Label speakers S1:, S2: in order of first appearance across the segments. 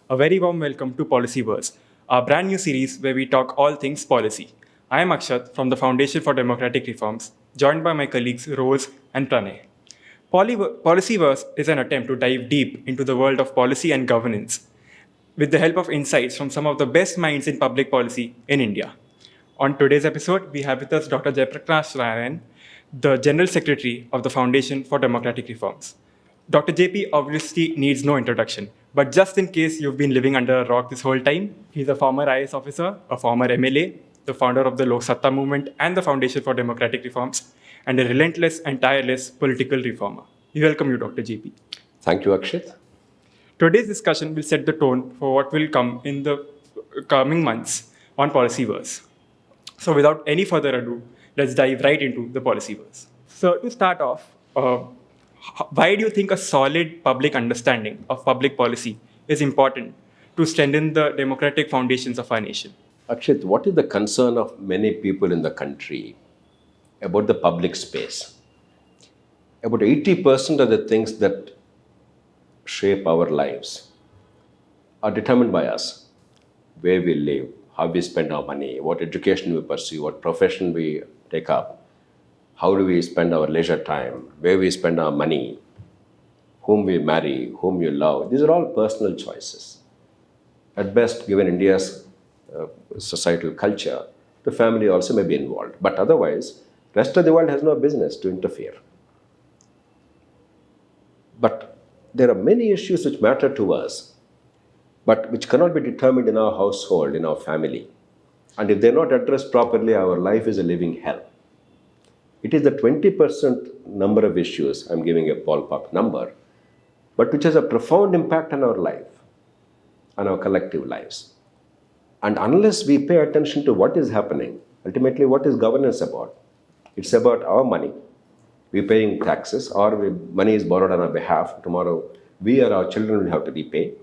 S1: A very warm welcome to Policyverse, our brand new series where we talk all things policy. I am Akshat from the Foundation for Democratic Reforms, joined by my colleagues Rose and Pranay. Policyverse is an attempt to dive deep into the world of policy and governance with the help of insights from some of the best minds in public policy in India. On today's episode, we have with us Dr. Jayaprakash Narayan, the General Secretary of the Foundation for Democratic Reforms. Dr. JP obviously needs no introduction, but just in case you've been living under a rock this whole time, he's a former IS officer, a former MLA, the founder of the Lok Satta movement and the Foundation for Democratic Reforms, and a relentless and tireless political reformer. We welcome you, Dr. JP.
S2: Thank you, Akshat.
S1: Today's discussion will set the tone for what will come in the coming months on Policyverse. So without any further ado, let's dive right into the Policyverse. So to start off, why do you think a solid public understanding of public policy is important to strengthen the democratic foundations of our nation?
S2: Akshat, what is the concern of many people in the country about the public space? About 80% of the things that shape our lives are determined by us. Where we live, how we spend our money, what education we pursue, what profession we take up, how do we spend our leisure time, where we spend our money, whom we marry, whom you love. These are all personal choices. At best, given India's societal culture, the family also may be involved. But otherwise, rest of the world has no business to interfere. But there are many issues which matter to us, but which cannot be determined in our household, in our family. And if they're not addressed properly, our life is a living hell. It is the 20% number of issues, I'm giving a ballpark number, but which has a profound impact on our life, on our collective lives. And unless we pay attention to what is happening, ultimately what is governance about? It's about our money. We're paying taxes, or money is borrowed on our behalf. Tomorrow, we or our children will have to repay.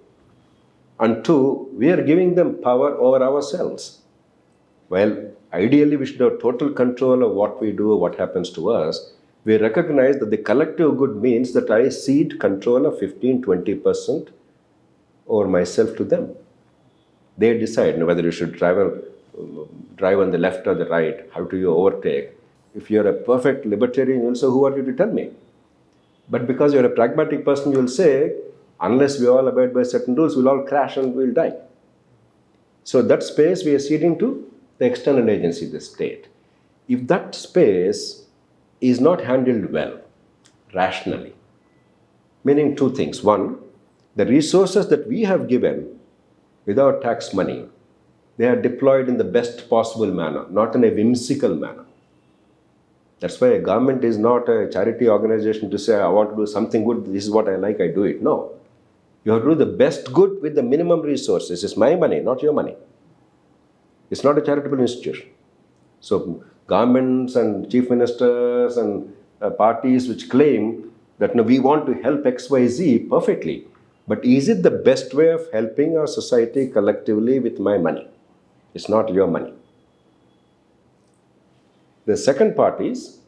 S2: And two, we are giving them power over ourselves. Well, ideally, we should have total control of what we do, what happens to us. We recognize that the collective good means that I cede control of 15-20% over myself to them. They decide whether you should drive on the left or the right, how do you overtake. If you're a perfect libertarian, you'll say, who are you to tell me? But because you're a pragmatic person, you'll say, unless we all abide by certain rules, we'll all crash and we'll die. So that space we are ceding to the external agency, the state. If that space is not handled well, rationally, meaning two things. One, the resources that we have given without tax money, they are deployed in the best possible manner, not in a whimsical manner. That's why a government is not a charity organization to say, I want to do something good, this is what I like, I do it. No. You have to do the best good with the minimum resources. It's my money, not your money. It's not a charitable institution. So governments and chief ministers and parties which claim that no, we want to help XYZ perfectly. But is it the best way of helping our society collectively with my money? It's not your money. The second part is,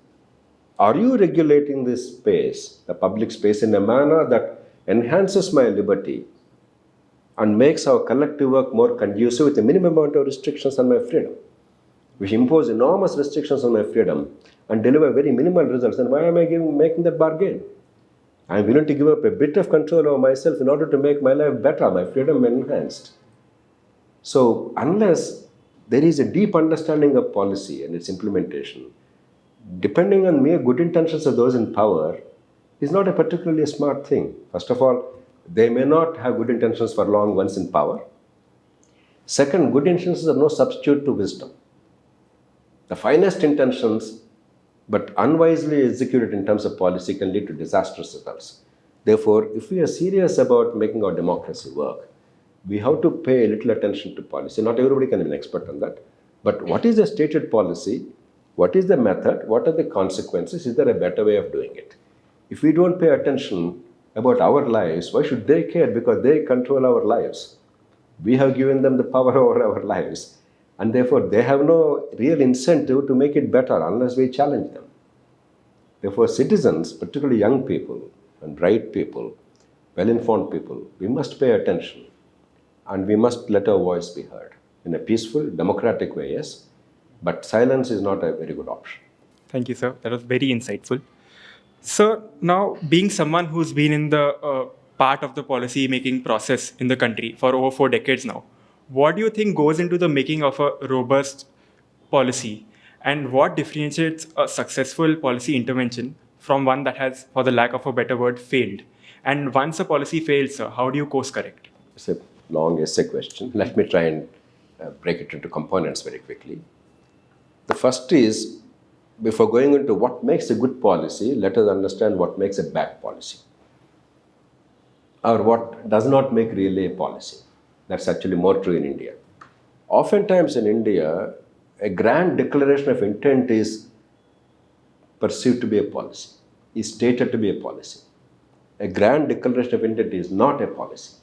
S2: are you regulating this space, the public space, in a manner that enhances my liberty and makes our collective work more conducive with a minimum amount of restrictions on my freedom? If you impose enormous restrictions on my freedom and deliver very minimal results, then why am I making that bargain? I'm willing to give up a bit of control over myself in order to make my life better, my freedom enhanced. So unless there is a deep understanding of policy and its implementation, depending on mere good intentions of those in power is not a particularly smart thing. First of all, they may not have good intentions for long once in power. Second, good intentions are no substitute to wisdom. The finest intentions, but unwisely executed in terms of policy, can lead to disastrous results. Therefore, if we are serious about making our democracy work, we have to pay a little attention to policy. Not everybody can be an expert on that. But what is the stated policy? What is the method? What are the consequences? Is there a better way of doing it? If we don't pay attention about our lives, why should they care? Because they control our lives. We have given them the power over our lives. And therefore, they have no real incentive to make it better unless we challenge them. Therefore, citizens, particularly young people and bright people, well-informed people, we must pay attention. and we must let our voice be heard in a peaceful, democratic way, yes, but silence is not a very good option.
S1: Thank you, sir. That was very insightful. So now, being someone who's been in the part of the policy making process in the country for over 4 decades now, what do you think goes into the making of a robust policy, and what differentiates a successful policy intervention from one that has, for the lack of a better word, failed? And once a policy fails, how do you course correct?
S2: It's a long essay question. Let me try and break it into components very quickly. The first is, before going into what makes a good policy, let us understand what makes a bad policy, or what does not make really a policy. That's actually more true in India. Oftentimes in India, a grand declaration of intent is perceived to be a policy, is stated to be a policy. A grand declaration of intent is not a policy.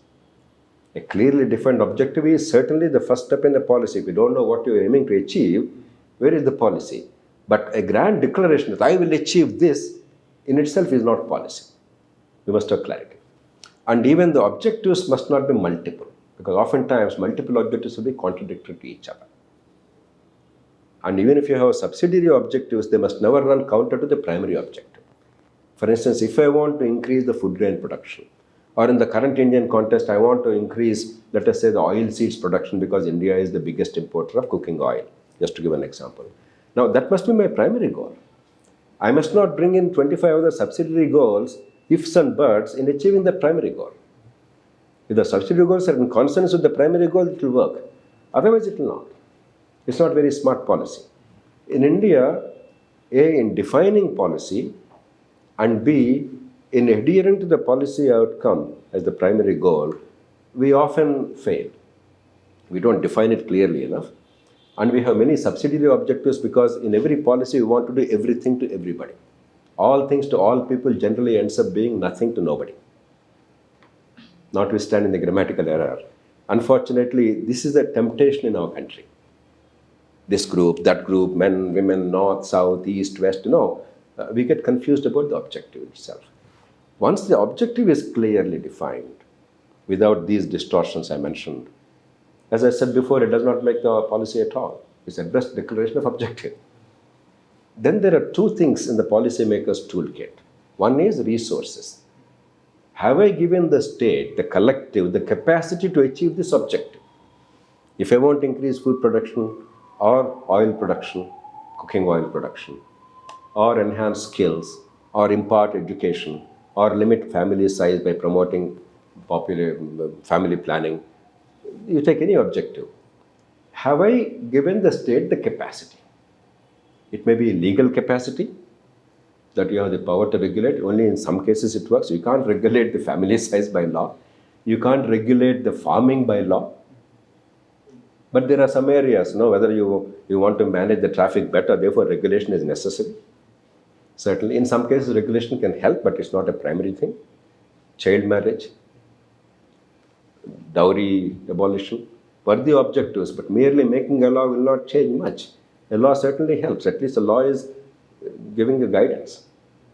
S2: A clearly defined objective is certainly the first step in a policy. If you don't know what you're aiming to achieve, where is the policy? But a grand declaration that I will achieve this in itself is not policy. We must have clarity. And even the objectives must not be multiple, because oftentimes multiple objectives will be contradictory to each other. And even if you have subsidiary objectives, they must never run counter to the primary objective. For instance, if I want to increase the food grain production, or in the current Indian context, I want to increase, let us say, the oil seeds production because India is the biggest importer of cooking oil, just to give an example. Now, that must be my primary goal. I must not bring in 25 other subsidiary goals, ifs and buts, in achieving the primary goal. If the subsidiary goals are in consonance with the primary goal, it will work. Otherwise, it will not. It's not very smart policy. In India, A, in defining policy, and B, in adhering to the policy outcome as the primary goal, we often fail. We don't define it clearly enough. And we have many subsidiary objectives because in every policy we want to do everything to everybody. All things to all people generally ends up being nothing to nobody, notwithstanding the grammatical error. Unfortunately, this is a temptation in our country. This group, that group, men, women, north, south, east, west, we get confused about the objective itself. Once the objective is clearly defined, without these distortions I mentioned, as I said before, it does not make the policy at all. It's a best declaration of objective. Then there are two things in the policymaker's toolkit. One is resources. Have I given the state, the collective, the capacity to achieve this objective? If I want to increase food production or oil production, cooking oil production, or enhance skills, or impart education, or limit family size by promoting popular family planning, you take any objective. Have I given the state the capacity? It may be legal capacity, that you have the power to regulate. Only in some cases it works. You can't regulate the family size by law. You can't regulate the farming by law. But there are some areas, whether you want to manage the traffic better, therefore regulation is necessary. Certainly, in some cases regulation can help, but it's not a primary thing. Child marriage, dowry abolition were the objectives, but merely making a law will not change much. A law certainly helps. At least a law is giving a guidance,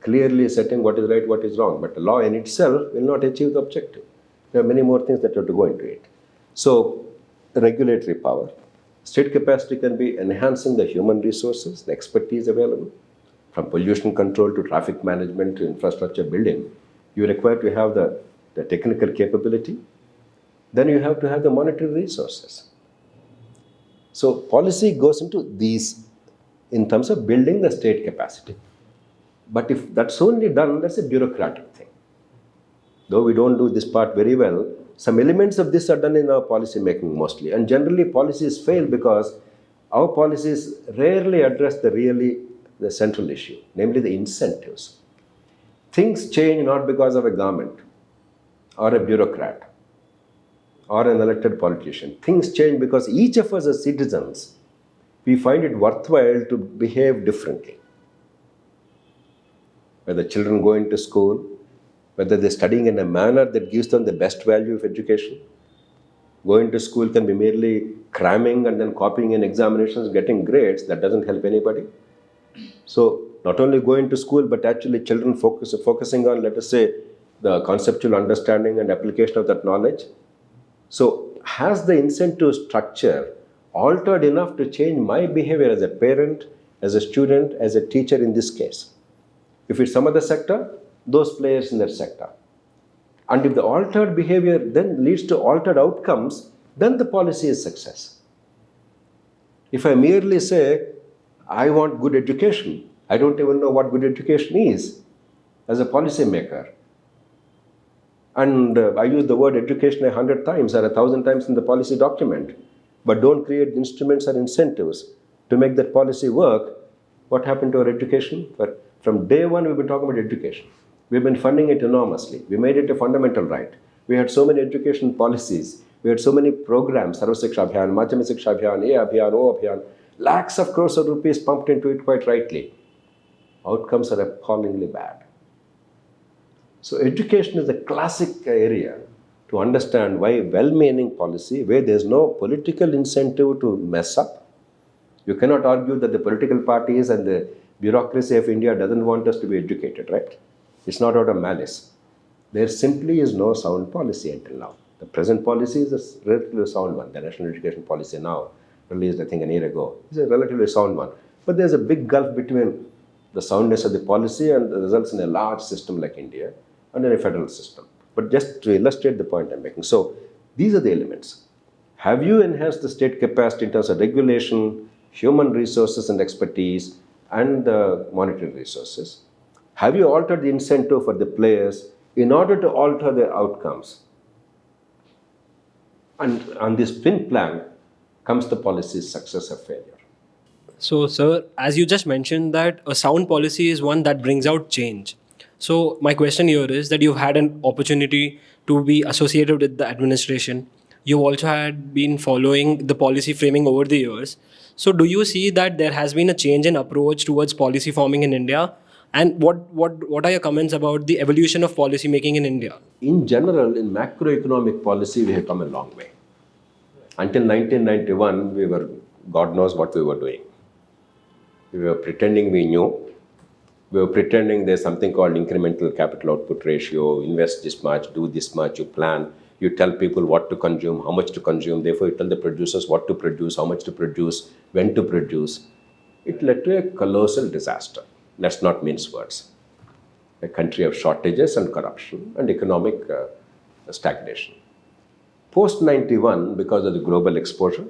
S2: clearly setting what is right, what is wrong. But the law in itself will not achieve the objective. There are many more things that have to go into it. So, the regulatory power. State capacity can be enhancing the human resources, the expertise available, from pollution control to traffic management to infrastructure building. You require to have the technical capability. Then you have to have the monetary resources. So policy goes into these in terms of building the state capacity. But if that's only done, that's a bureaucratic thing. Though we don't do this part very well, some elements of this are done in our policy making mostly. And generally policies fail because our policies rarely address the central issue, namely the incentives. Things change not because of a government or a bureaucrat or an elected politician. Things change because each of us as citizens, we find it worthwhile to behave differently. Whether children go into school, whether they're studying in a manner that gives them the best value of education. Going to school can be merely cramming and then copying in examinations, getting grades. That doesn't help anybody. So not only going to school, but actually children focusing on, let us say, the conceptual understanding and application of that knowledge. So has the incentive structure altered enough to change my behavior as a parent, as a student, as a teacher in this case? If it's some other sector, those players in that sector. And if the altered behavior then leads to altered outcomes, then the policy is success. If I merely say, I want good education, I don't even know what good education is as a policymaker. And I use the word education 100 times or 1,000 times in the policy document, but don't create instruments or incentives to make that policy work. What happened to our education? From day one, we've been talking about education. We've been funding it enormously. We made it a fundamental right. We had so many education policies. We had so many programs, Sarva Shiksha Abhiyan, Madhyamik Shiksha Abhiyan, A Abhiyan, O Abhiyan, lakhs of crores of rupees pumped into it quite rightly. Outcomes are appallingly bad. So education is a classic area to understand why well-meaning policy, where there's no political incentive to mess up. You cannot argue that the political parties and the bureaucracy of India doesn't want us to be educated, right? It's not out of malice. There simply is no sound policy until now. The present policy is a relatively sound one. The national education policy now, released I think a year ago, is a relatively sound one. But there's a big gulf between the soundness of the policy and the results in a large system like India and in a federal system. But just to illustrate the point I'm making. So these are the elements. Have you enhanced the state capacity in terms of regulation, human resources and expertise, and monetary resources? Have you altered the incentive for the players in order to alter the outcomes? And on this twin plank comes the policy's success or failure.
S3: So, sir, as you just mentioned that a sound policy is one that brings out change. So, my question here is that you've had an opportunity to be associated with the administration. You also had been following the policy framing over the years. So, do you see that there has been a change in approach towards policy forming in India? And what are your comments about the evolution of policy making in India?
S2: In general, in macroeconomic policy, we have come a long way. Until 1991, we were, God knows what we were doing. We were pretending we knew. We were pretending there's something called incremental capital output ratio, invest this much, do this much, you plan, you tell people what to consume, how much to consume, therefore you tell the producers what to produce, how much to produce, when to produce. It led to a colossal disaster. Let's not mince words. A country of shortages and corruption and economic stagnation. Post 91, because of the global exposure,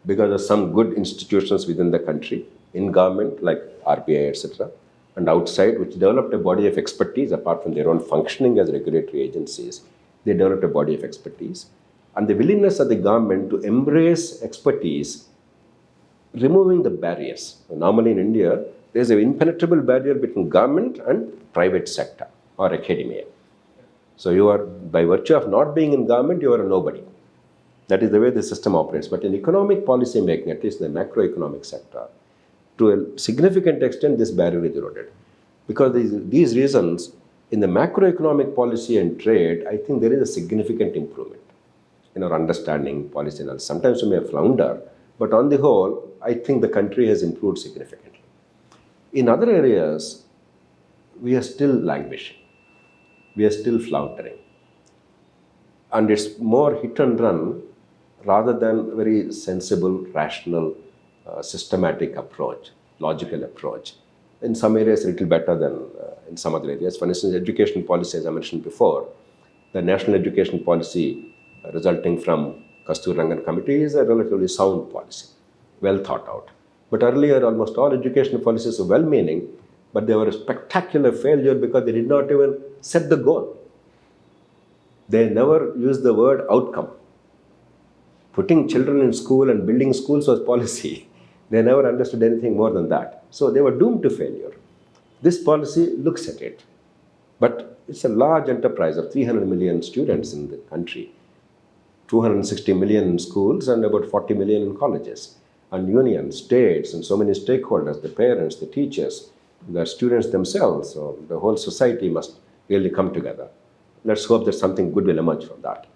S2: because of some good institutions within the country, in government like RBI, etc., and outside, which developed a body of expertise apart from their own functioning as regulatory agencies, they developed a body of expertise. And the willingness of the government to embrace expertise, removing the barriers. Normally in India, there's an impenetrable barrier between government and private sector or academia. So you are, by virtue of not being in government, you are a nobody. That is the way the system operates. But in economic policy making, at least in the macroeconomic sector, to a significant extent, this barrier is eroded. Because these reasons, in the macroeconomic policy and trade, I think there is a significant improvement in our understanding policy analysis. Sometimes we may flounder, but on the whole, I think the country has improved significantly. In other areas, we are still languishing. We are still floundering. And it's more hit and run rather than very sensible, rational, systematic approach, logical approach. In some areas, a little better than in some other areas. For instance, education policy, as I mentioned before, the national education policy resulting from Kasturirangan Committee is a relatively sound policy, well thought out. But earlier, almost all education policies were well-meaning, but they were a spectacular failure because they did not even set the goal. They never used the word outcome. Putting children in school and building schools was policy. They never understood anything more than that. So they were doomed to failure. This policy looks at it. But it's a large enterprise of 300 million students in the country, 260 million in schools and about 40 million in colleges. And unions, states, and so many stakeholders, the parents, the teachers, the students themselves, so the whole society must really come together. Let's hope that something good will emerge from that.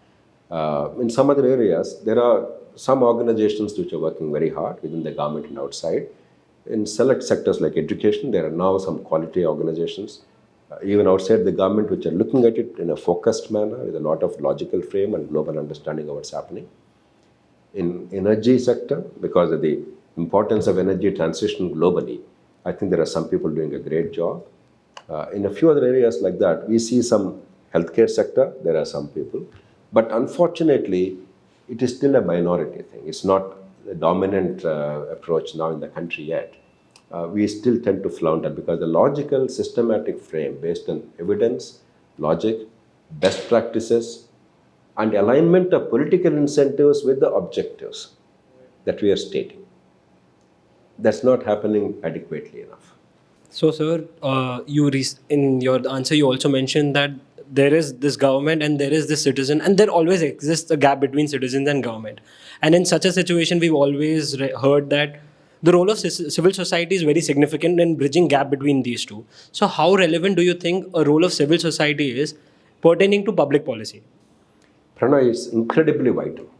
S2: In some other areas, there are some organizations which are working very hard within the government and outside. In select sectors like education, there are now some quality organizations. even outside the government, which are looking at it in a focused manner with a lot of logical frame and global understanding of what's happening. In energy sector, because of the importance of energy transition globally, I think there are some people doing a great job. In a few other areas like that, we see some healthcare sector, there are some people. But unfortunately, it is still a minority thing. It's not the dominant approach now in the country yet. We still tend to flounder because the logical, systematic frame based on evidence, logic, best practices, and alignment of political incentives with the objectives that we are stating. That's not happening adequately enough.
S3: So, sir, in your answer, you also mentioned that there is this government and there is this citizen, and there always exists a gap between citizens and government. And in such a situation, we've always heard that the role of civil society is very significant in bridging gap between these two. So, how relevant do you think a role of civil society is pertaining to public policy?
S2: Pranay is incredibly vital.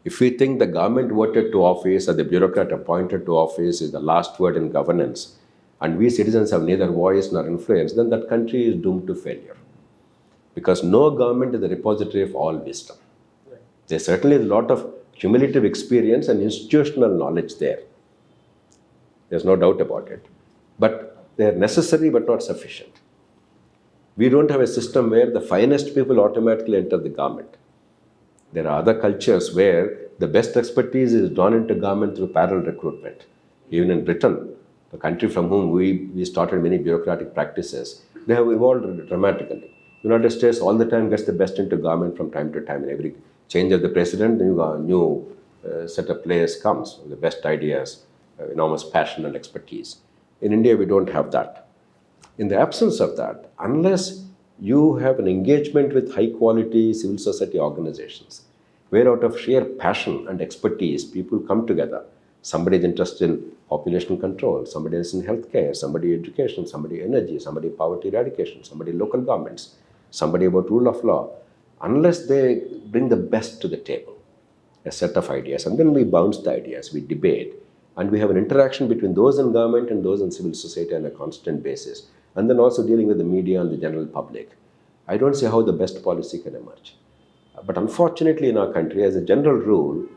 S2: If we think the government voted to office or the bureaucrat appointed to office is the last word in governance, and we citizens have neither voice nor influence, then that country is doomed to failure. Because no government is the repository of all wisdom. There's certainly a lot of cumulative experience and institutional knowledge there. There's no doubt about it. But they're necessary but not sufficient. We don't have a system where the finest people automatically enter the government. There are other cultures where the best expertise is drawn into government through parallel recruitment. Even in Britain, the country from whom we started many bureaucratic practices, they have evolved dramatically. United States all the time gets the best into government from time to time. In every change of the president, a new set of players comes, the best ideas, enormous passion and expertise. In India, we don't have that. In the absence of that, unless you have an engagement with high quality civil society organizations, where out of sheer passion and expertise, people come together. Somebody is interested in population control, somebody is in healthcare, somebody education, somebody energy, somebody poverty eradication, somebody local governments, somebody about rule of law. Unless they bring the best to the table, a set of ideas, and then we bounce the ideas, we debate, and we have an interaction between those in government and those in civil society on a constant basis, and then also dealing with the media and the general public, I don't see how the best policy can emerge. But unfortunately in our country, as a general rule,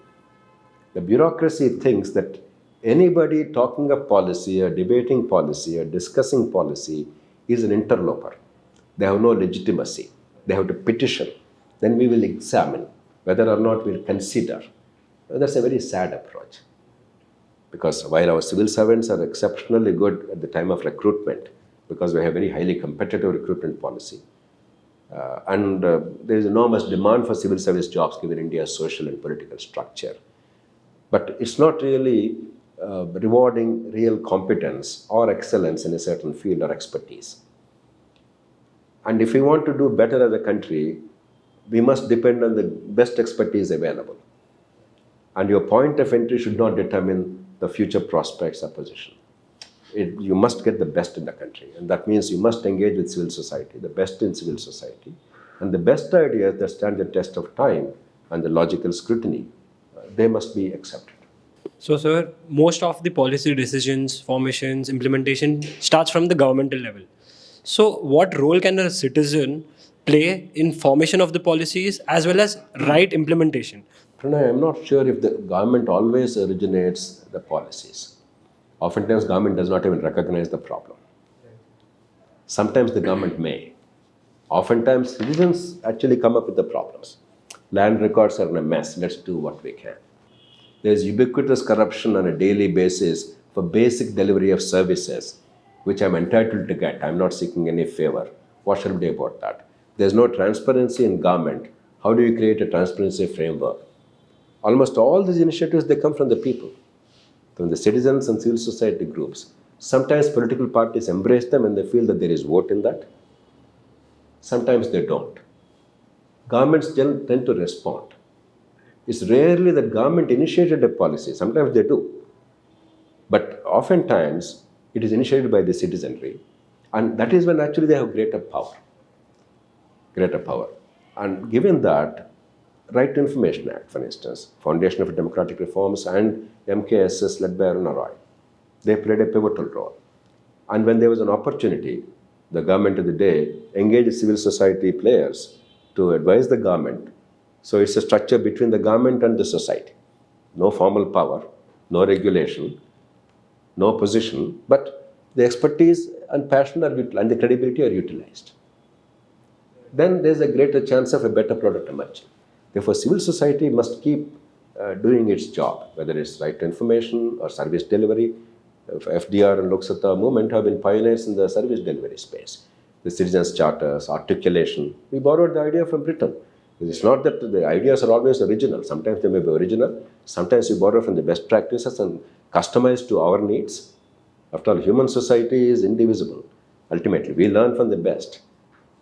S2: the bureaucracy thinks that anybody talking of policy or debating policy or discussing policy is an interloper. They have no legitimacy. They have to petition. Then we will examine whether or not we'll consider. That's a very sad approach. Because while our civil servants are exceptionally good at the time of recruitment, because we have very highly competitive recruitment policy, and there is enormous demand for civil service jobs given India's social and political structure. But it's not really rewarding real competence or excellence in a certain field or expertise. And if we want to do better as a country, we must depend on the best expertise available. And your point of entry should not determine the future prospects or position. You must get the best in the country. And that means you must engage with civil society, the best in civil society. And the best ideas that stand the test of time and the logical scrutiny, they must be accepted.
S3: So, sir, most of the policy decisions, formations, implementation starts from the governmental level. So, what role can a citizen play in formation of the policies as well as right implementation?
S2: Pranay, I'm not sure if the government always originates the policies. Oftentimes, government does not even recognize the problem. Sometimes the government may. Oftentimes, citizens actually come up with the problems. Land records are in a mess. Let's do what we can. There's ubiquitous corruption on a daily basis for basic delivery of services, which I'm entitled to get. I'm not seeking any favor. What shall we do about that? There's no transparency in government. How do you create a transparency framework? Almost all these initiatives, they come from the people, from the citizens and civil society groups. Sometimes political parties embrace them and they feel that there is vote in that. Sometimes they don't. Governments tend to respond. It's rarely that government initiated a policy. Sometimes they do. But oftentimes, it is initiated by the citizenry. And that is when actually they have greater power. Greater power. And given that, Right to Information Act, for instance, Foundation for Democratic Reforms and MKSS led by Arun Roy, they played a pivotal role. And when there was an opportunity, the government of the day engages civil society players to advise the government. So it's a structure between the government and the society. No formal power, no regulation, no position, but the expertise and passion and the credibility are utilized. Then there's a greater chance of a better product emerging. Therefore, civil society must keep doing its job, whether it's right to information or service delivery. FDR and Lok Sabha movement have been pioneers in the service delivery space. The citizens' charters, articulation. We borrowed the idea from Britain. It's not that the ideas are always original. Sometimes they may be original. Sometimes we borrow from the best practices and customize to our needs. After all, human society is indivisible. Ultimately, we learn from the best.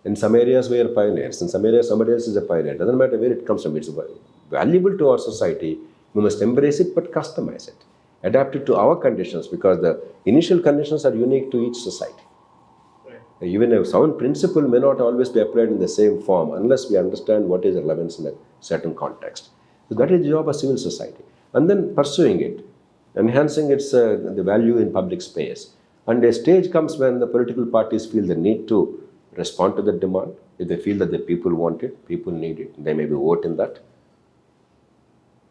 S2: In some areas, we are pioneers. In some areas, somebody else is a pioneer. It doesn't matter where it comes from. It's valuable to our society. We must embrace it, but customize it. Adapt it to our conditions, because the initial conditions are unique to each society. Right. Even a sound principle may not always be applied in the same form unless we understand what is relevance in a certain context. So that is the job of civil society. And then pursuing it, enhancing its the value in public space. And a stage comes when the political parties feel the need to respond to the demand. If they feel that the people want it, people need it, they maybe vote in that.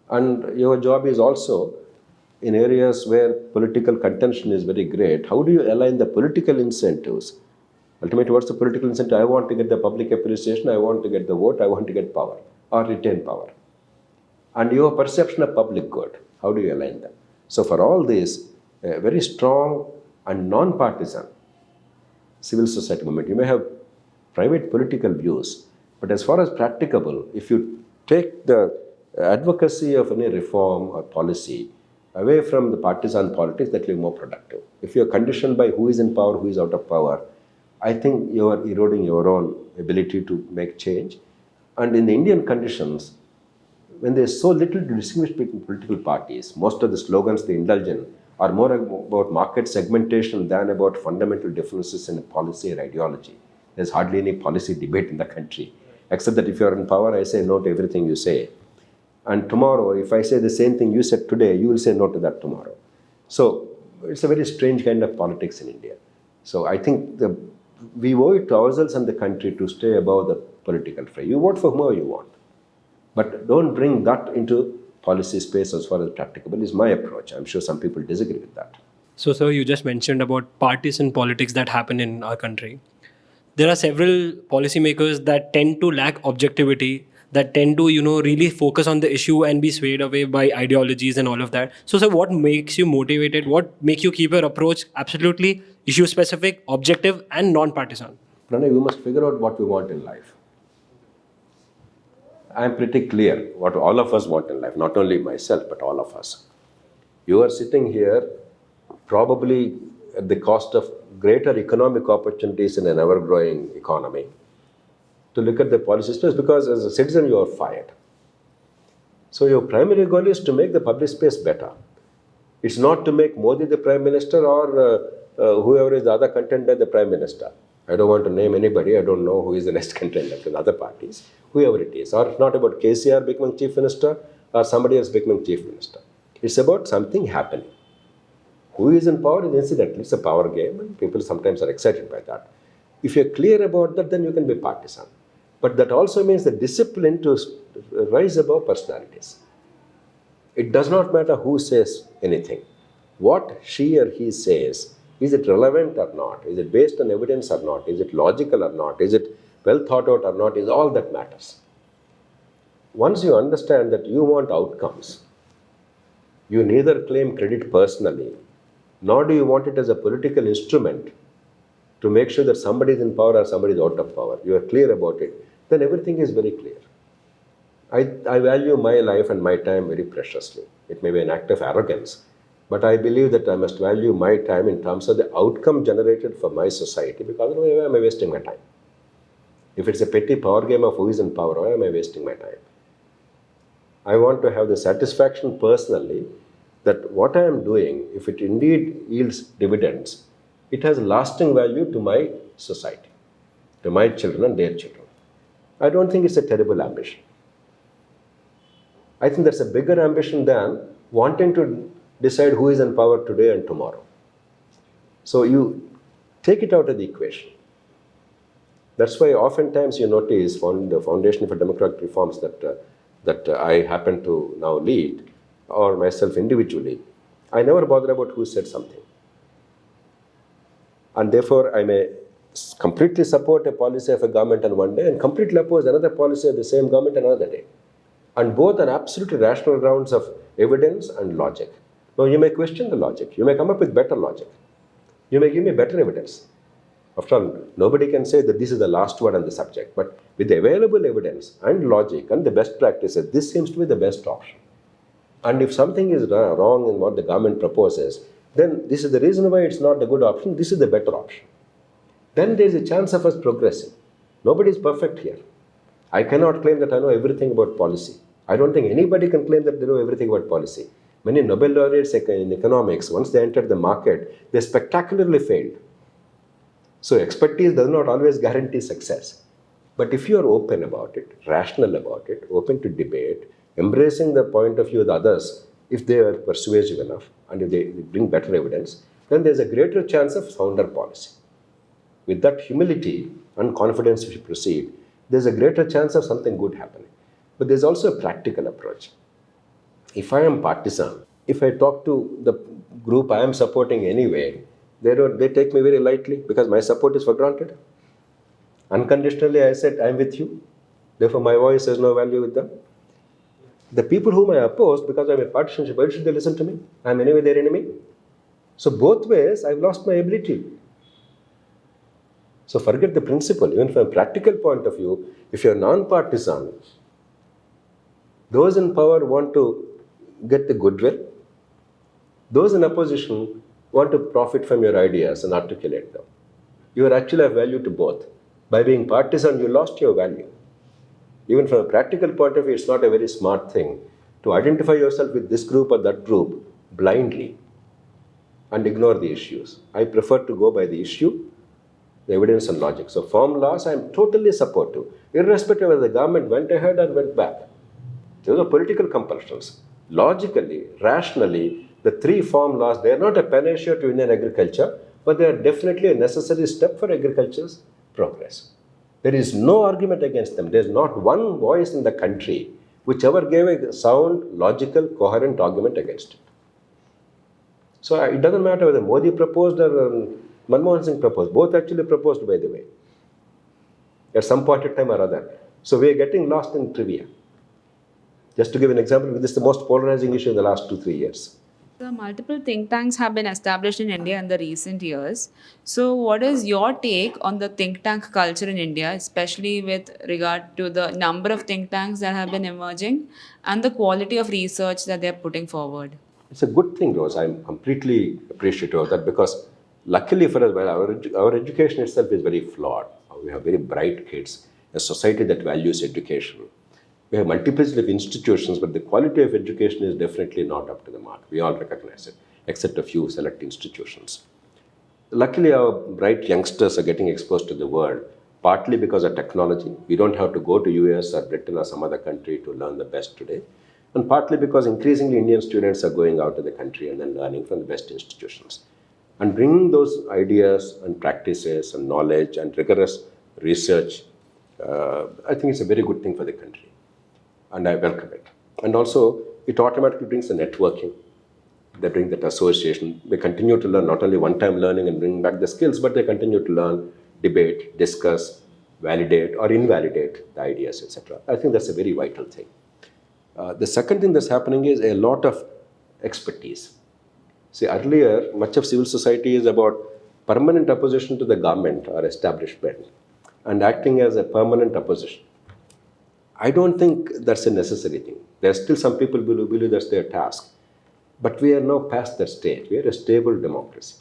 S2: And your job is also, in areas where political contention is very great, how do you align the political incentives? Ultimately, what's the political incentive? I want to get the public appreciation, I want to get the vote, I want to get power or retain power. And your perception of public good, how do you align them? So for all this, a very strong and non-partisan civil society movement. You may have private political views, but as far as practicable, if you take the advocacy of any reform or policy away from the partisan politics, that will be more productive. If you are conditioned by who is in power, who is out of power, I think you are eroding your own ability to make change. And in the Indian conditions, when there is so little to distinguish between political parties, most of the slogans they indulge in are more about market segmentation than about fundamental differences in policy or ideology. There's hardly any policy debate in the country, except that if you're in power, I say no to everything you say. And tomorrow, if I say the same thing you said today, you will say no to that tomorrow. So it's a very strange kind of politics in India. So I think we owe it to ourselves and the country to stay above the political fray. You vote for whomever you want, but don't bring that into policy space as far as practicable is my approach. I'm sure some people disagree with that.
S3: So, sir, you just mentioned about partisan politics that happen in our country. There are several policymakers that tend to lack objectivity, that tend to, really focus on the issue and be swayed away by ideologies and all of that. So, sir, what makes you motivated? What makes you keep your approach absolutely issue-specific, objective, and non-partisan?
S2: Pranay, we must figure out what we want in life. I am pretty clear what all of us want in life, not only myself, but all of us. You are sitting here probably at the cost of greater economic opportunities in an ever-growing economy to look at the policy space, because as a citizen you are fired. So your primary goal is to make the public space better. It's not to make Modi the Prime Minister or whoever is the other contender the Prime Minister. I don't want to name anybody. I don't know who is the next contender to the other parties, whoever it is. Or it's not about KCR becoming Chief Minister or somebody else becoming Chief Minister. It's about something happening. Who is in power is incidentally, it's a power game, and people sometimes are excited by that. If you're clear about that, then you can be partisan. But that also means the discipline to rise above personalities. It does not matter who says anything. What she or he says, is it relevant or not? Is it based on evidence or not? Is it logical or not? Is it well thought out or not? Is all that matters. Once you understand that you want outcomes, you neither claim credit personally, nor do you want it as a political instrument to make sure that somebody is in power or somebody is out of power. You are clear about it. Then everything is very clear. I value my life and my time very preciously. It may be an act of arrogance, but I believe that I must value my time in terms of the outcome generated for my society, because otherwise why am I wasting my time? If it's a petty power game of who is in power, why am I wasting my time? I want to have the satisfaction personally that what I am doing, if it indeed yields dividends, it has lasting value to my society, to my children and their children. I don't think it's a terrible ambition. I think that's a bigger ambition than wanting to decide who is in power today and tomorrow. So you take it out of the equation. That's why oftentimes you notice on the Foundation for Democratic Reforms that I happen to now lead, or myself individually, I never bother about who said something. And therefore, I may completely support a policy of a government on one day and completely oppose another policy of the same government another day. And both are absolutely rational grounds of evidence and logic. Now, you may question the logic. You may come up with better logic. You may give me better evidence. After all, nobody can say that this is the last word on the subject. But with the available evidence and logic and the best practices, this seems to be the best option. And if something is wrong in what the government proposes, then this is the reason why it's not a good option. This is the better option. Then there is a chance of us progressing. Nobody is perfect here. I cannot claim that I know everything about policy. I don't think anybody can claim that they know everything about policy. Many Nobel laureates in economics, once they entered the market, they spectacularly failed. So expertise does not always guarantee success. But if you are open about it, rational about it, open to debate, embracing the point of view of the others, if they are persuasive enough and if they bring better evidence, then there's a greater chance of sounder policy. With that humility and confidence, if you proceed, there's a greater chance of something good happening. But there's also a practical approach. If I am partisan, if I talk to the group I am supporting anyway, they take me very lightly because my support is for granted. Unconditionally, I said, I'm with you. Therefore, my voice has no value with them. The people whom I oppose, because I'm a partisanship, why should they listen to me? I'm anyway their enemy. So both ways, I've lost my ability. So forget the principle. Even from a practical point of view, if you're non-partisan, those in power want to get the goodwill. Those in opposition want to profit from your ideas and articulate them. You are actually of value to both. By being partisan, you lost your value. Even from a practical point of view, it's not a very smart thing to identify yourself with this group or that group blindly and ignore the issues. I prefer to go by the issue, the evidence and logic. So farm laws, I am totally supportive, irrespective of whether the government went ahead or went back. Those are political compulsions. Logically, rationally, the three farm laws, they are not a panacea to Indian agriculture, but they are definitely a necessary step for agriculture's progress. There is no argument against them. There is not one voice in the country which ever gave a sound, logical, coherent argument against it. So it doesn't matter whether Modi proposed or Manmohan Singh proposed. Both actually proposed, by the way, at some point in time or other. So we are getting lost in trivia. Just to give an example, this is the most polarizing issue in the last 2-3 years.
S4: The multiple think tanks have been established in India in the recent years. So, what is your take on the think tank culture in India, especially with regard to the number of think tanks that have been emerging and the quality of research that they're putting forward?
S2: It's a good thing, Rose. I'm completely appreciative of that because luckily for us, our education itself is very flawed. We have very bright kids, a society that values education. We have multiplicity of institutions, but the quality of education is definitely not up to the mark. We all recognize it, except a few select institutions. Luckily, our bright youngsters are getting exposed to the world, partly because of technology. We don't have to go to US or Britain or some other country to learn the best today. And partly because increasingly Indian students are going out of the country and then learning from the best institutions. And bringing those ideas and practices and knowledge and rigorous research, I think it's a very good thing for the country. And I welcome it. And also, it automatically brings the networking. They bring that association. They continue to learn, not only one-time learning and bring back the skills, but they continue to learn, debate, discuss, validate or invalidate the ideas, etc. I think that's a very vital thing. The second thing that's happening is a lot of expertise. See, earlier, much of civil society is about permanent opposition to the government or establishment and acting as a permanent opposition. I don't think that's a necessary thing. There are still some people who believe that's their task. But we are now past that stage. We are a stable democracy.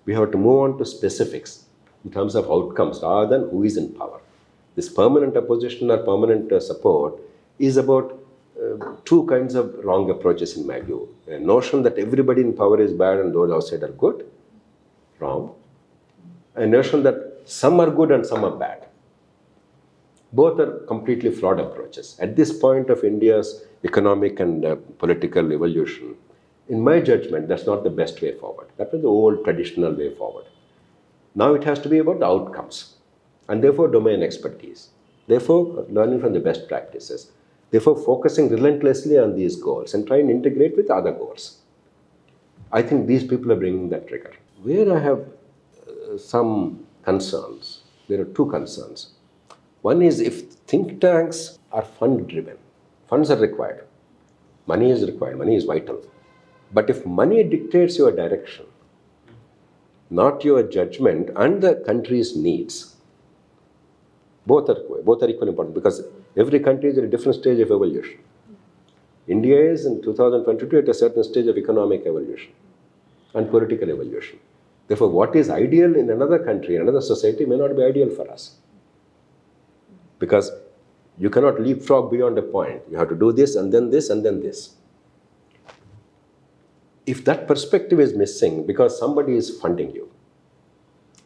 S2: We have to move on to specifics in terms of outcomes rather than who is in power. This permanent opposition or permanent support is about two kinds of wrong approaches in my view. A notion that everybody in power is bad and those outside are good, wrong. A notion that some are good and some are bad. Both are completely flawed approaches. At this point of India's economic and political evolution, in my judgment, that's not the best way forward. That was the old traditional way forward. Now it has to be about the outcomes. and therefore domain expertise, therefore learning from the best practices, therefore focusing relentlessly on these goals and trying to integrate with other goals. I think these people are bringing that rigor. Where I have some concerns, there are two concerns. One is if think tanks are fund driven, funds are required, money is required, money is vital. But if money dictates your direction, not your judgment and the country's needs, both are equally important because every country is at a different stage of evolution. India is in 2022 at a certain stage of economic evolution and political evolution. Therefore, what is ideal in another country, another society may not be ideal for us. Because you cannot leapfrog beyond a point. You have to do this and then this and then this. If that perspective is missing because somebody is funding you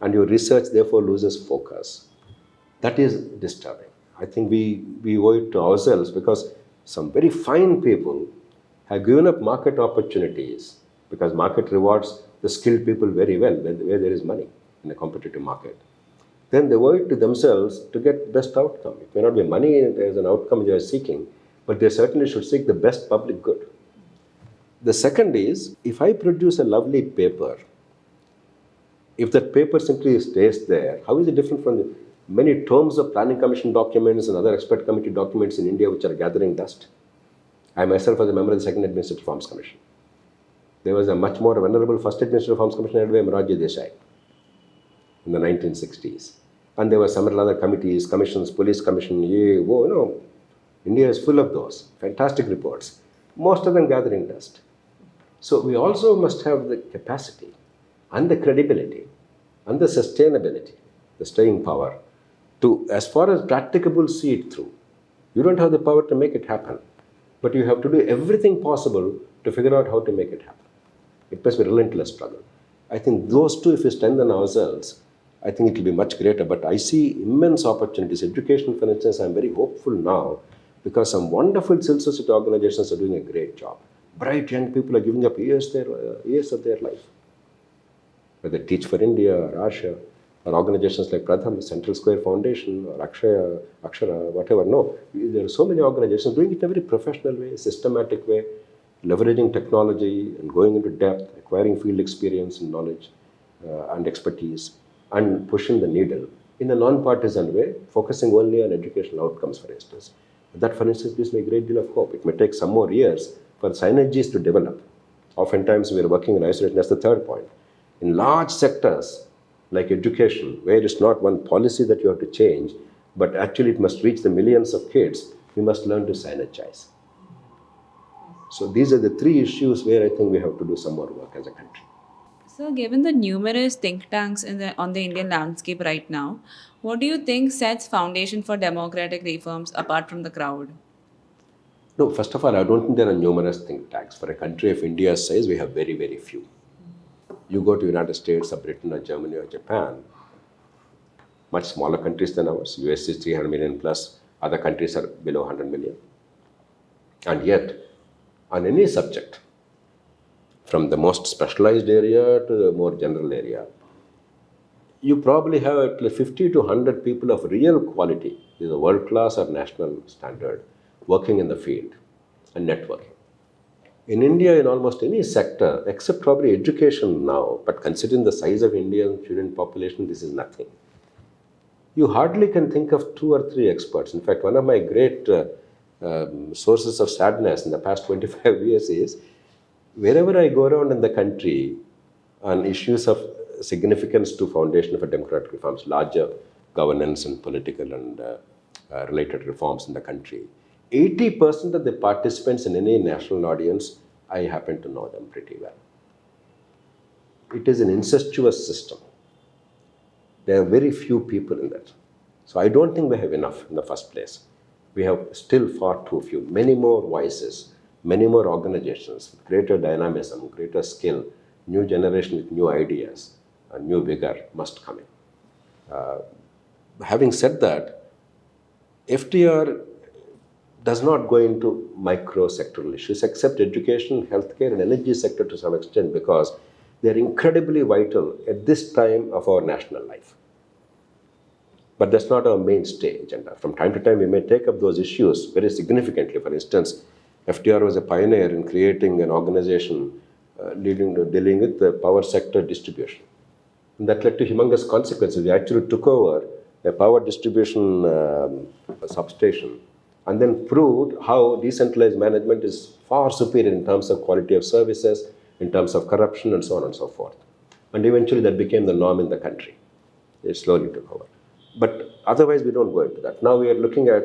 S2: and your research therefore loses focus, that is disturbing. I think we owe it to ourselves because some very fine people have given up market opportunities because market rewards the skilled people very well where there is money in a competitive market. Then they owe it to themselves to get best outcome. It may not be money as an outcome they are seeking, but they certainly should seek the best public good. The second is, if I produce a lovely paper, if that paper simply stays there, how is it different from the many tomes of planning commission documents and other expert committee documents in India which are gathering dust? I myself was a member of the Second Administrative Reforms Commission. There was a much more venerable First Administrative Reforms Commission headed by Morarji Desai in the 1960s. And there were several other committees, commissions, police commission, India is full of those fantastic reports, most of them gathering dust. So we also must have the capacity and the credibility and the sustainability, the staying power to, as far as practicable, see it through. You don't have the power to make it happen, but you have to do everything possible to figure out how to make it happen. It must be a relentless struggle. I think those two, if we strengthen ourselves, I think it will be much greater. But I see immense opportunities. Education, for instance, I'm very hopeful now because some wonderful civil society organizations are doing a great job. Bright young people are giving up years of their life. Whether Teach for India or Asha or organizations like Pratham, Central Square Foundation or Akshara, whatever. No, there are so many organizations doing it in a very professional way, systematic way, leveraging technology and going into depth, acquiring field experience and knowledge and expertise, and pushing the needle in a non-partisan way, focusing only on educational outcomes, for instance. That, for instance, gives me a great deal of hope. It may take some more years for synergies to develop. Oftentimes, we are working in isolation. That's the third point. In large sectors like education, where it's not one policy that you have to change, but actually it must reach the millions of kids, we must learn to synergize. So these are the three issues where I think we have to do some more work as a country.
S4: So, given the numerous think tanks on the Indian landscape right now, what do you think sets foundation for democratic reforms apart from the crowd?
S2: No, first of all, I don't think there are numerous think tanks. For a country of India's size, we have very, very few. You go to United States or Britain or Germany or Japan, much smaller countries than ours. US is 300 million plus. Other countries are below 100 million. And yet, on any subject, from the most specialized area to the more general area, you probably have at least 50 to 100 people of real quality, either world class or national standard, working in the field and networking. In India, in almost any sector, except probably education now, but considering the size of Indian student population, this is nothing. You hardly can think of 2 or 3 experts. In fact, one of my great sources of sadness in the past 25 years is wherever I go around in the country on issues of significance to Foundation for Democratic Reforms, larger governance and political and related reforms in the country, 80% of the participants in any national audience, I happen to know them pretty well. It is an incestuous system. There are very few people in that. So I don't think we have enough in the first place. We have still far too few. Many more voices, many more organizations, greater dynamism, greater skill, new generation with new ideas, and new vigor must come in. Having said that, FDR does not go into micro-sectoral issues except education, healthcare, and energy sector to some extent because they are incredibly vital at this time of our national life. But that's not our mainstay agenda. From time to time, we may take up those issues very significantly. For instance, FDR was a pioneer in creating an organization dealing with the power sector distribution. And that led to humongous consequences. We actually took over a power distribution substation and then proved how decentralized management is far superior in terms of quality of services, in terms of corruption, and so on and so forth. And eventually that became the norm in the country. It slowly took over. But otherwise, we don't go into that. Now we are looking at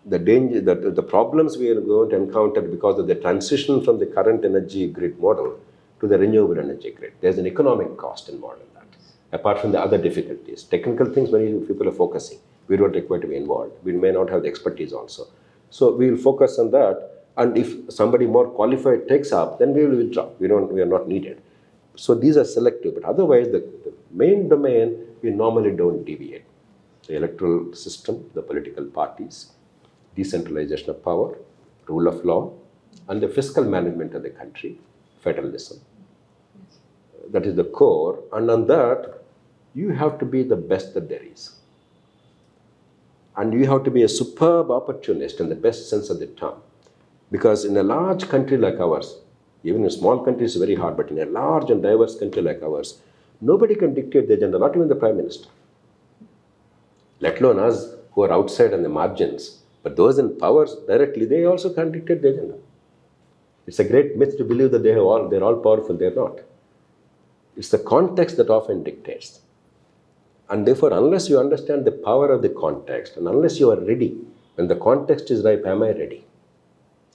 S2: the danger, the problems we are going to encounter because of the transition from the current energy grid model to the renewable energy grid. There's an economic cost involved in that, apart from the other difficulties. Technical things, many people are focusing. We don't require to be involved. We may not have the expertise also. So we will focus on that. And if somebody more qualified takes up, then we will withdraw. We are not needed. So these are selective. But otherwise, the main domain, we normally don't deviate. The electoral system, the political parties, decentralization of power, rule of law, and the fiscal management of the country, federalism. That is the core. And on that, you have to be the best that there is. And you have to be a superb opportunist in the best sense of the term. Because in a large country like ours, even in a small country it's very hard, but in a large and diverse country like ours, nobody can dictate the agenda, not even the Prime Minister. Let alone us who are outside on the margins. But those in power directly, they also can't dictate the agenda. It's a great myth to believe that they're all powerful. They're not. It's the context that often dictates. And therefore, unless you understand the power of the context, and unless you are ready, when the context is ripe, am I ready?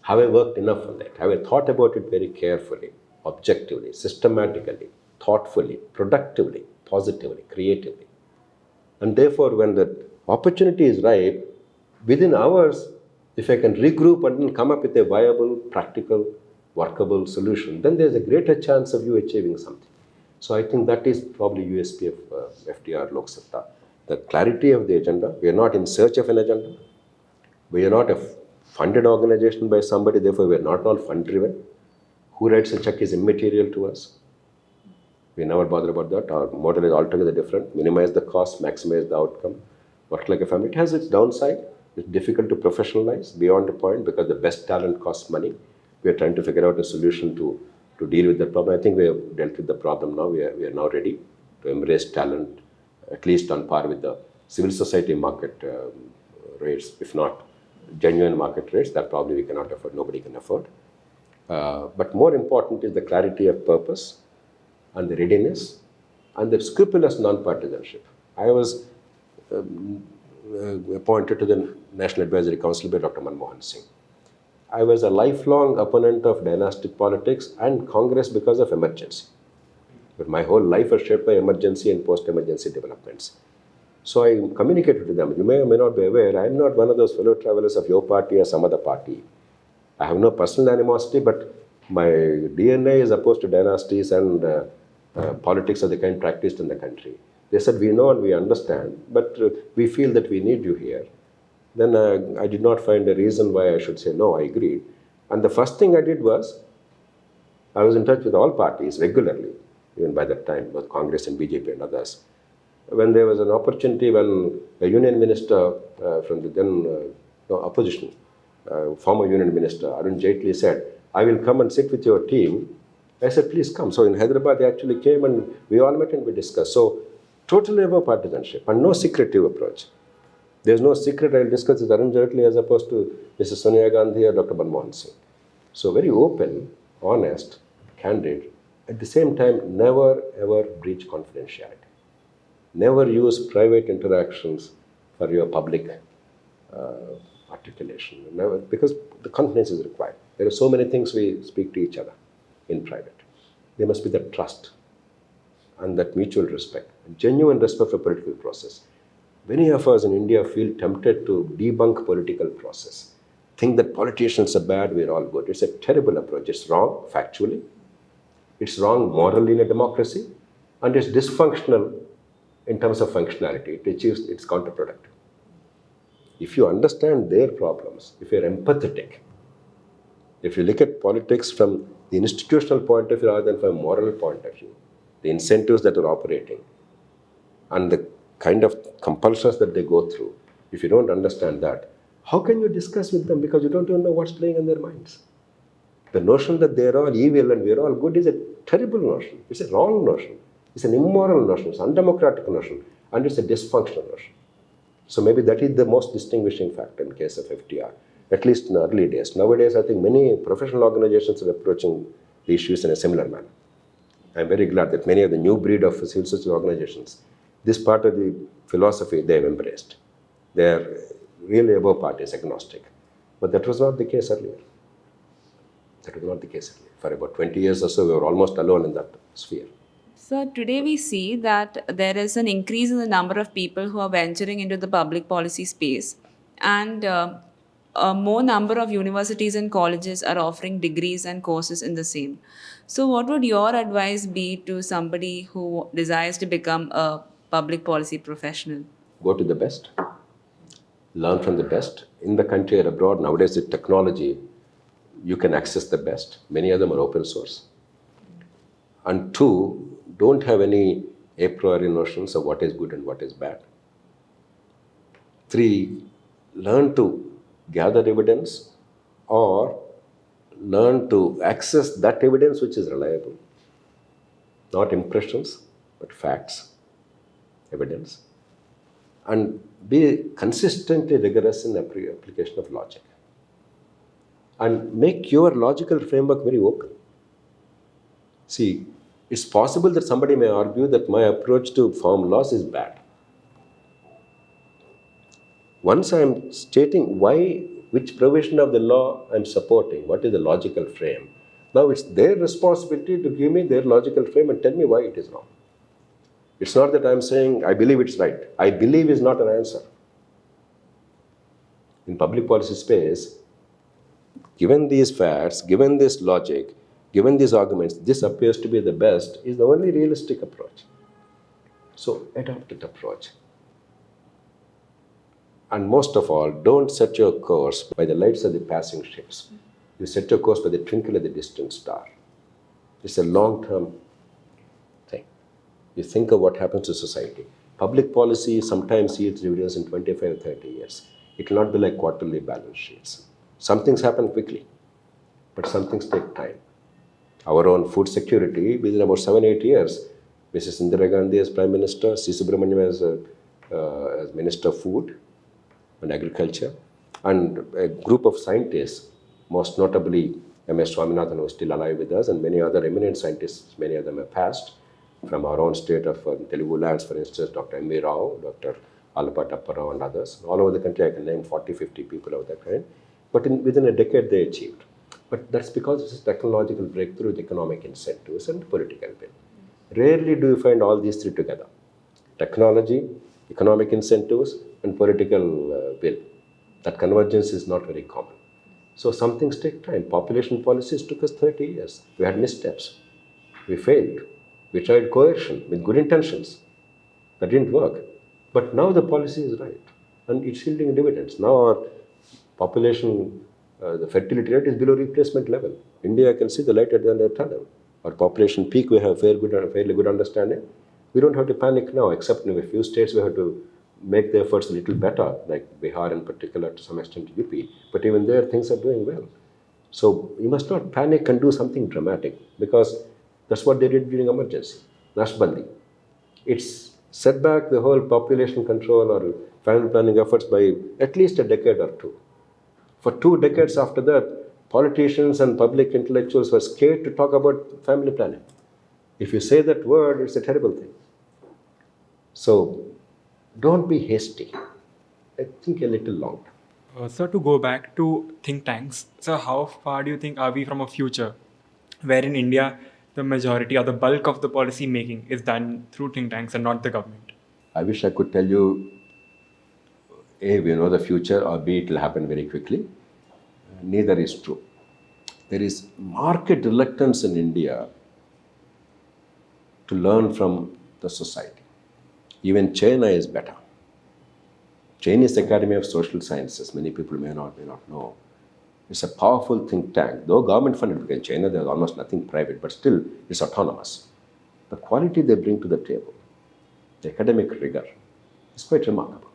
S2: Have I worked enough on that? Have I thought about it very carefully, objectively, systematically, thoughtfully, productively, positively, creatively? And therefore, when the opportunity is ripe, within hours, if I can regroup and then come up with a viable, practical, workable solution, then there's a greater chance of you achieving something. So I think that is probably USP of FDR Lok Satta. The clarity of the agenda. We are not in search of an agenda. We are not a funded organization by somebody, therefore we are not all fund driven. Who writes a check is immaterial to us. We never bother about that. Our model is altogether different. Minimize the cost, maximize the outcome. Work like a family. It has its downside. It's difficult to professionalize beyond a point because the best talent costs money. We are trying to figure out a solution to deal with that problem. I think we have dealt with the problem now. We are now ready to embrace talent, at least on par with the civil society market rates, if not genuine market rates. That probably we cannot afford. Nobody can afford. But more important is the clarity of purpose and the readiness and the scrupulous non-partisanship. I was appointed to the National Advisory Council by Dr. Manmohan Singh. I was a lifelong opponent of dynastic politics and Congress because of emergency. But my whole life was shaped by emergency and post-emergency developments. So I communicated to them. You may or may not be aware, I am not one of those fellow travelers of your party or some other party. I have no personal animosity, but my DNA is opposed to dynasties and politics of the kind practiced in the country. They said, we know and we understand, but we feel that we need you here. Then I did not find a reason why I should say no, I agreed. And the first thing I did was, I was in touch with all parties regularly, even by that time, both Congress and BJP and others. When there was an opportunity, when a union minister from the then opposition, former union minister, Arun Jaitley said, I will come and sit with your team. I said, please come. So in Hyderabad, they actually came and we all met and we discussed. So totally above partisanship and no secretive approach. There's no secret I will discuss with Arun Jaitley as opposed to Mrs. Sonia Gandhi or Dr. Manmohan Singh. So very open, honest, candid. At the same time, never ever breach confidentiality. Never use private interactions for your public articulation. Never, because the confidence is required. There are so many things we speak to each other in private. There must be that trust and that mutual respect, genuine respect for political process. Many of us in India feel tempted to debunk political process, think that politicians are bad, we're all good. It's a terrible approach. It's wrong factually, it's wrong morally in a democracy, and it's dysfunctional in terms of functionality. It's counterproductive. If you understand their problems, if you're empathetic, if you look at politics from the institutional point of view rather than from a moral point of view, the incentives that are operating, and the kind of compulsions that they go through, if you don't understand that, how can you discuss with them? Because you don't even know what's playing in their minds. The notion that they're all evil and we're all good is a terrible notion. It's a wrong notion. It's an immoral notion. It's an undemocratic notion. And it's a dysfunctional notion. So maybe that is the most distinguishing factor in case of FDR, at least in the early days. Nowadays, I think many professional organizations are approaching the issues in a similar manner. I'm very glad that many of the new breed of civil society organizations, this part of the philosophy they have embraced. They are really above parties, agnostic. But that was not the case earlier. That was not the case earlier. For about 20 years or so, we were almost alone in that sphere.
S4: So today we see that there is an increase in the number of people who are venturing into the public policy space, and a more number of universities and colleges are offering degrees and courses in the same. So, what would your advice be to somebody who desires to become a public policy professional?
S2: Go to the best, learn from the best. In the country or abroad, nowadays with technology, you can access the best. Many of them are open source. And two, don't have any a priori notions of what is good and what is bad. Three, learn to gather evidence or learn to access that evidence which is reliable. Not impressions, but facts, evidence. And be consistently rigorous in application of logic. And make your logical framework very open. See, it's possible that somebody may argue that my approach to form laws is bad. Once I am stating which provision of the law I am supporting, what is the logical frame, now it's their responsibility to give me their logical frame and tell me why it is wrong. It's not that I am saying I believe it's right. I believe is not an answer. In public policy space, given these facts, given this logic, given these arguments, this appears to be the best, is the only realistic approach. So adopt that approach. And most of all, don't set your course by the lights of the passing ships. You set your course by the twinkle of the distant star. It's a long-term thing. You think of what happens to society. Public policy sometimes sees dividends in 25 or 30 years. It will not be like quarterly balance sheets. Some things happen quickly, but some things take time. Our own food security, within about 7-8 years, Mrs. Indira Gandhi as Prime Minister, C. Subramaniam as Minister of Food and Agriculture, and a group of scientists, most notably M.S. Swaminathan, who is still alive with us, and many other eminent scientists, many of them have passed, from our own state of Telugu lands, for instance, Dr. M.V. Rao, Dr. Alapa Tapparao, and others. All over the country, I can name 40, 50 people of that kind. But within a decade, they achieved. But that's because it's a technological breakthrough with economic incentives and political will. Rarely do you find all these three together. Technology, economic incentives, and political will. That convergence is not very common. So some things take time. Population policies took us 30 years. We had missteps. We failed. We tried coercion with good intentions. That didn't work. But now the policy is right. And it's yielding dividends. Now our population, the fertility rate is below replacement level. India can see the light at the end of the tunnel. Our population peak, we have fairly good understanding. We don't have to panic now, except in a few states we have to make the efforts a little better, like Bihar in particular, to some extent UP. But even there, things are doing well. So you must not panic and do something dramatic, because that's what they did during emergency, Nashbandi. It's set back the whole population control or family planning efforts by at least a decade or two. For 2 decades after that, politicians and public intellectuals were scared to talk about family planning. If you say that word, it's a terrible thing. So don't be hasty. I think a little long.
S1: So to go back to think tanks, so how far do you think are we from a future where in India the majority or the bulk of the policy making is done through think tanks and not the government?
S2: I wish I could tell you, A, we know the future, or B, it will happen very quickly. Neither is true. There is marked reluctance in India to learn from the society. Even China is better. Chinese Academy of Social Sciences, many people may not know. It's a powerful think tank, though government funded, because in China there's almost nothing private, but still it's autonomous. The quality they bring to the table, the academic rigor, It's quite remarkable.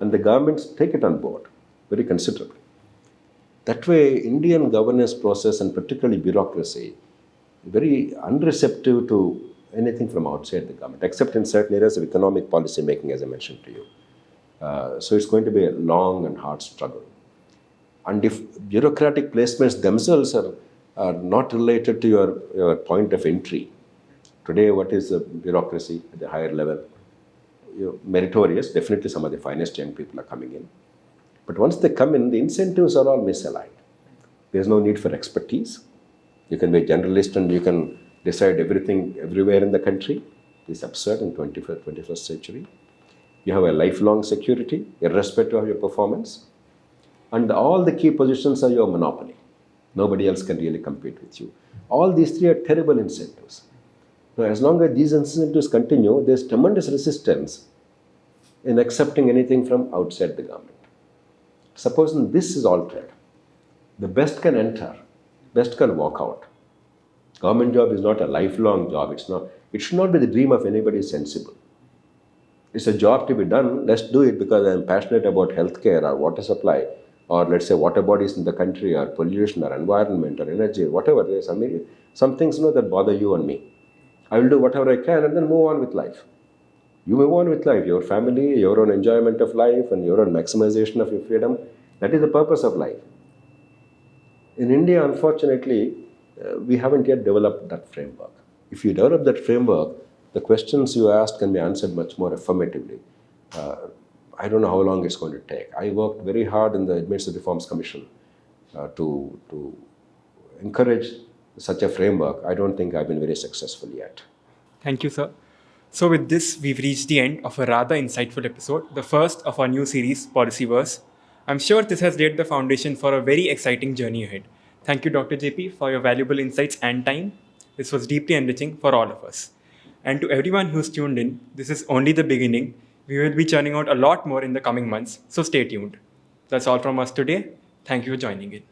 S2: And the governments take it on board very considerably. That way, Indian governance process and particularly bureaucracy, very unreceptive to anything from outside the government, except in certain areas of economic policy making, as I mentioned to you. So it's going to be a long and hard struggle. And if bureaucratic placements themselves are not related to your point of entry, today what is the bureaucracy at the higher level? Meritorious, definitely some of the finest young people are coming in. But once they come in, the incentives are all misaligned. There's no need for expertise. You can be a generalist and you can decide everything everywhere in the country. It's absurd in 21st century. You have a lifelong security, irrespective of your performance. And all the key positions are your monopoly. Nobody else can really compete with you. All these three are terrible incentives. Now, as long as these incentives continue, there's tremendous resistance in accepting anything from outside the government. Supposing this is altered, the best can enter, best can walk out. Government job is not a lifelong job. It should not be the dream of anybody sensible. It's a job to be done. Let's do it because I'm passionate about healthcare or water supply, or let's say water bodies in the country, or pollution, or environment, or energy, or whatever. There's some things that bother you and me. I will do whatever I can and then move on with life. You move on with life, your family, your own enjoyment of life, and your own maximization of your freedom. That is the purpose of life. In India, unfortunately, we haven't yet developed that framework. If you develop that framework, the questions you ask can be answered much more affirmatively. I don't know how long it's going to take. I worked very hard in the Administrative Reforms Commission to encourage such a framework. I don't think I've been very successful yet.
S1: Thank you, sir. So with this, we've reached the end of a rather insightful episode, the first of our new series, Policyverse. I'm sure this has laid the foundation for a very exciting journey ahead. Thank you, Dr. JP, for your valuable insights and time. This was deeply enriching for all of us. And to everyone who's tuned in, this is only the beginning. We will be churning out a lot more in the coming months, so stay tuned. That's all from us today. Thank you for joining in.